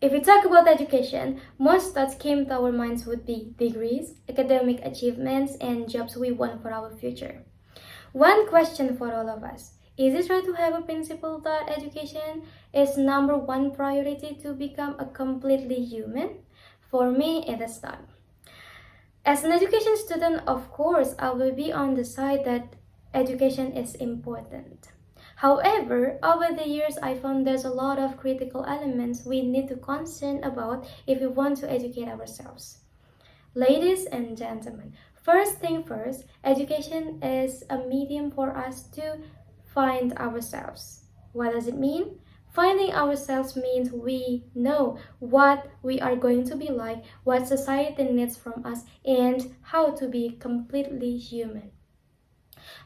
If we talk about education, most thoughts came to our minds would be degrees, academic achievements, and jobs we want for our future. One question for all of us. Is it right to have a principle that education is number one priority to become a completely human? For me, it is not. As an education student, of course, I will be on the side that education is important. However, over the years, I found there's a lot of critical elements we need to concern about if we want to educate ourselves. Ladies and gentlemen, first thing first, education is a medium for us to find ourselves. What does it mean? Finding ourselves means we know what we are going to be like, what society needs from us, and how to be completely human.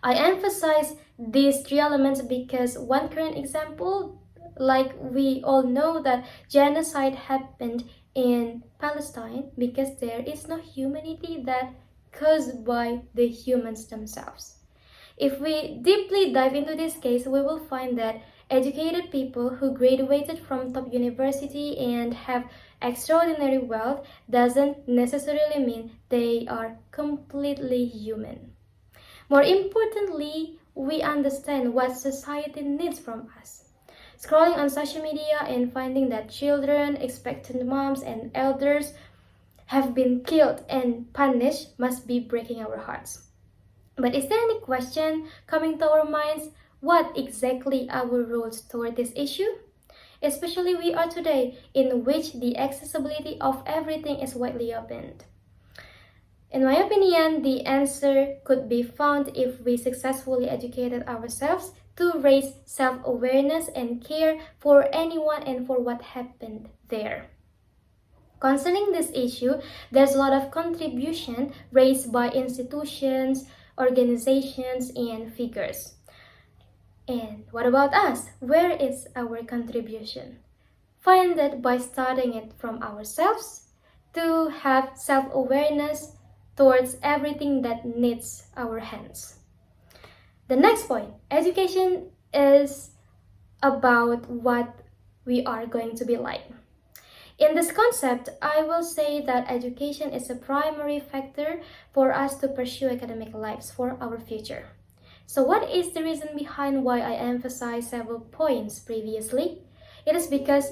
I emphasize these three elements because one current example, like we all know that genocide happened in Palestine because there is no humanity that caused by the humans themselves. If we deeply dive into this case, we will find that educated people who graduated from top university and have extraordinary wealth doesn't necessarily mean they are completely human. More importantly, we understand what society needs from us. Scrolling on social media and finding that children, expectant moms, and elders have been killed and punished must be breaking our hearts. But is there any question coming to our minds? What exactly are our roles toward this issue? Especially we are today, in which the accessibility of everything is widely opened. In my opinion, the answer could be found if we successfully educated ourselves to raise self-awareness and care for anyone and for what happened there. Concerning this issue, there's a lot of contribution raised by institutions, organizations, and figures. And what about us? Where is our contribution? Find it by starting it from ourselves to have self-awareness towards everything that needs our hands. The next point, education is about what we are going to be like. In this concept, I will say that education is a primary factor for us to pursue academic lives for our future. So what is the reason behind why I emphasized several points previously? It is because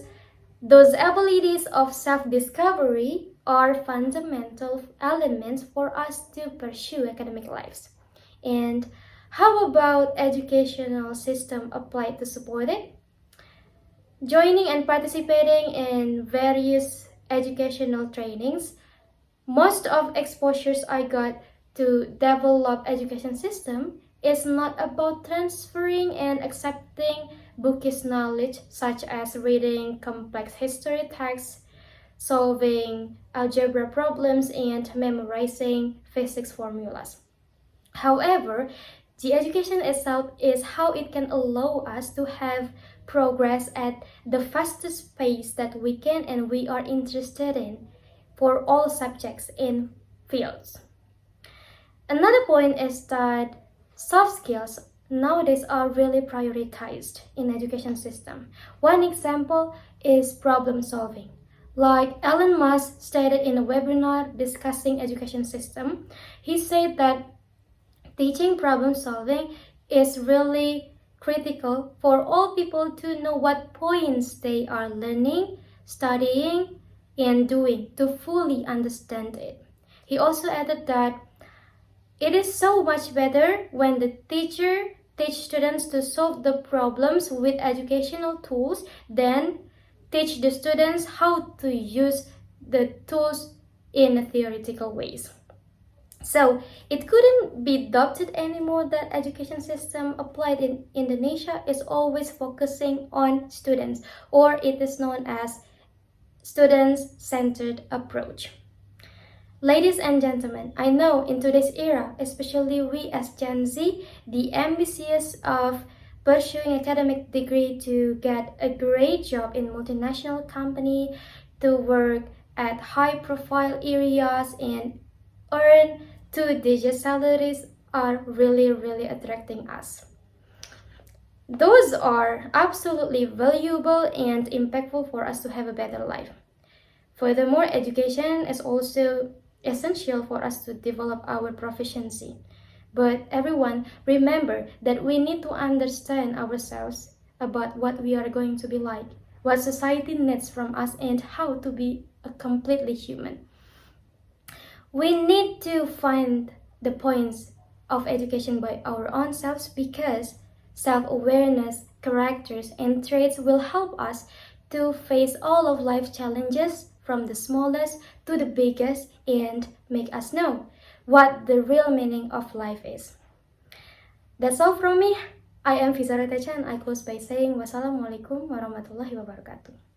those abilities of self-discovery are fundamental elements for us to pursue academic lives. And how about educational system applied to support it? Joining and participating in various educational trainings, most of exposures I got to develop education system is not about transferring and accepting bookish knowledge such as reading complex history texts, solving algebra problems, and memorizing physics formulas. However, the education itself is how it can allow us to have progress at the fastest pace that we can and we are interested in for all subjects and fields. Another point is that soft skills nowadays are really prioritized in education system. One example is problem solving. Like Elon Musk stated in a webinar discussing education system, he said that teaching problem solving is really critical for all people to know what points they are learning, studying, and doing to fully understand it. He also added that it is so much better when the teacher teaches students to solve the problems with educational tools than teach the students how to use the tools in theoretical ways. So it couldn't be doubted anymore that education system applied in Indonesia is always focusing on students, or it is known as students-centered approach. Ladies and gentlemen, I know in today's era, especially we as Gen Z, the ambitious of pursuing academic degree to get a great job in multinational company, to work at high-profile areas and earn two-digit salaries are really attracting us. Those are absolutely valuable and impactful for us to have a better life. Furthermore, education is also essential for us to develop our proficiency. But everyone, remember that we need to understand ourselves about what we are going to be like, what society needs from us, and how to be a completely human. We need to find the points of education by our own selves because self-awareness, characters, and traits will help us to face all of life challenges from the smallest to the biggest and make us know what the real meaning of life is. That's all from me. I am Fizarete Chan. I close by saying wassalamualaikum warahmatullahi wabarakatuh.